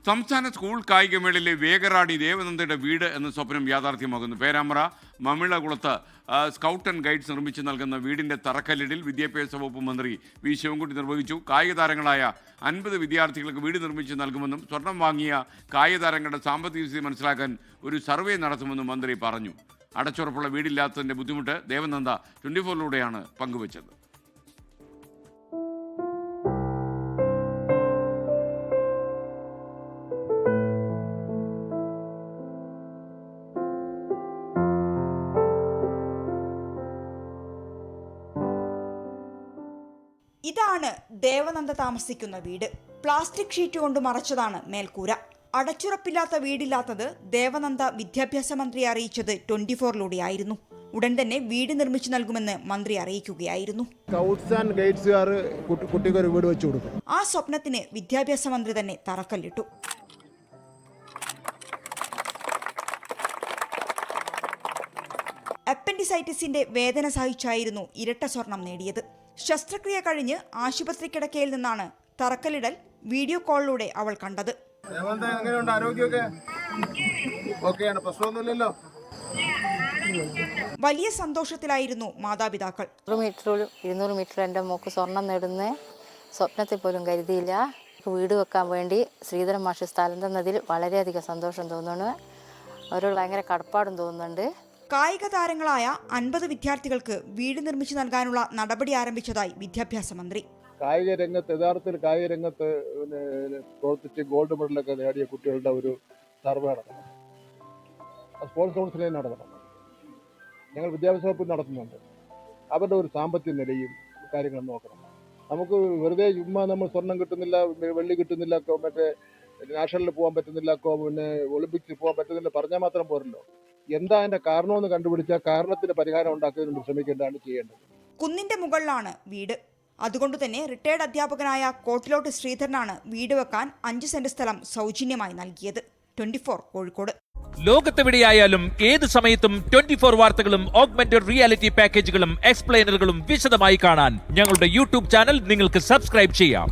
സംസ്ഥാന സ്കൂൾ കായികമേളയിലെ വേഗറാടി ദേവനന്ദയുടെ വീട് എന്ന സ്വപ്നം യാഥാർത്ഥ്യമാകുന്നു. പേരാമ്പ്ര മമിളകുളത്ത് സ്കൗട്ട് ആൻഡ് ഗൈഡ്സ് നിർമ്മിച്ചു നൽകുന്ന വീടിന്റെ തറക്കല്ലിടിൽ വിദ്യാഭ്യാസ വകുപ്പ് മന്ത്രി വി ശിവൻകുട്ടി നിർവഹിച്ചു. കായിക താരങ്ങളായ 50 വിദ്യാർത്ഥികൾക്ക് വീട് നിർമ്മിച്ചു നൽകുമെന്നും സ്വർണം വാങ്ങിയ കായിക താരങ്ങളുടെ സാമ്പത്തിക സ്ഥിതി മനസ്സിലാക്കാൻ ഒരു സർവേ നടത്തുമെന്നും മന്ത്രി പറഞ്ഞു. അടച്ചുറപ്പുള്ള വീടില്ലാത്തതിന്റെ ബുദ്ധിമുട്ട് ദേവനന്ദ 24ലൂടെയാണ് പങ്കുവച്ചത്. ഇതാണ് ദേവനന്ദ താമസിക്കുന്ന വീട്. പ്ലാസ്റ്റിക് ഷീറ്റ് കൊണ്ട് മറച്ചതാണ് മേൽക്കൂര. അടച്ചുറപ്പില്ലാത്ത വീടില്ലാത്തത് ദേവനന്ദ വിദ്യാഭ്യാസ മന്ത്രിയെ അറിയിച്ചത് 24ലൂടെയായിരുന്നു. ഉടൻ തന്നെ വീട് നിർമ്മിച്ചു നൽകുമെന്ന് മന്ത്രി അറിയിക്കുകയായിരുന്നു. ആ സ്വപ്നത്തിന് വിദ്യാഭ്യാസ മന്ത്രി തന്നെ തറക്കല്ലിട്ടു. അപ്പൻഡിസൈറ്റിസിന്റെ വേദന സഹിച്ചായിരുന്നു ഇരട്ട സ്വർണം നേടിയത്. ശസ്ത്രക്രിയ കഴിഞ്ഞ് ആശുപത്രി കിടക്കയിൽ നിന്നാണ് തറക്കല്ലിടൽ വീഡിയോ കോളിലൂടെ അവൾ കണ്ടത്. വലിയ സന്തോഷത്തിലായിരുന്നു മാതാപിതാക്കൾ. 200 മീറ്റർ എൻ്റെ മോക്ക് സ്വർണം നേടുന്ന സ്വപ്നത്തിൽ പോലും കരുതിയില്ല. വീട് വെക്കാൻ വേണ്ടി ശ്രീധരൻ മാഷ് സ്ഥലം തന്നതിൽ വളരെയധികം സന്തോഷം തോന്നുന്നു. അവരോട് ഭയങ്കര കടപ്പാടും തോന്നുന്നുണ്ട്. കായിക താരങ്ങളായ 50 വിദ്യാർത്ഥികൾക്ക് വീട് നിർമ്മിച്ചു നൽകാനുള്ള നടപടി ആരംഭിച്ചതായി വിദ്യാഭ്യാസ മന്ത്രി. യഥാർത്ഥത്തിൽ കായിക രംഗത്ത് പ്രവർത്തിച്ച് ഗോൾഡ് മെഡലൊക്കെ നേടിയ കുട്ടികളുടെ ഒരു സർവേ നടത്തണം. സ്പോർട്സ് കൗൺസിലിൽ നടത്തണം. ഞങ്ങൾ വിദ്യാഭ്യാസ വകുപ്പ് നടത്തുന്നുണ്ട്. അവരുടെ ഒരു സാമ്പത്തിക നിലയും കാര്യങ്ങളും നോക്കണം. നമുക്ക് വെറുതെ ചുമ്മാ നമ്മൾ സ്വർണം കിട്ടുന്നില്ല, വെള്ളി കിട്ടുന്നില്ല, മറ്റേ നാഷണലിൽ പോകാൻ പറ്റുന്നില്ല, പിന്നെ ഒളിമ്പിക്സിൽ പോകാൻ പറ്റുന്നില്ല പറഞ്ഞാൽ മാത്രം പോരല്ലോ. എന്താ അതിന്റെ കാരണമെന്ന് കണ്ടുപിടിച്ചാൽ കാരണത്തിന് പരിഹാരം ഉണ്ടാക്കുന്നതിന് ശ്രമിക്കേണ്ടതാണ് ചെയ്യേണ്ടത്. കുന്നിന്റെ മുകളിലാണ് വീട്. അതുകൊണ്ട് തന്നെ റിട്ടയർഡ് അധ്യാപകനായ കോട്ടിലോട്ട് ശ്രീധരനാണ് വീട് വെക്കാൻ 5 സെന്റ് സ്ഥലം സൗജന്യമായി നൽകിയത്. 24 കോഴിക്കോട്. ലോകത്തെവിടെയായാലും ഏത് സമയത്തും 24 വാർത്തകളും ഓഗ്മെന്റഡ് റിയാലിറ്റി പാക്കേജുകളും എക്സ്പ്ലെയിനറുകളും വിശദമായി കാണാൻ ഞങ്ങളുടെ യൂട്യൂബ് ചാനൽ നിങ്ങൾക്ക് സബ്സ്ക്രൈബ് ചെയ്യാം.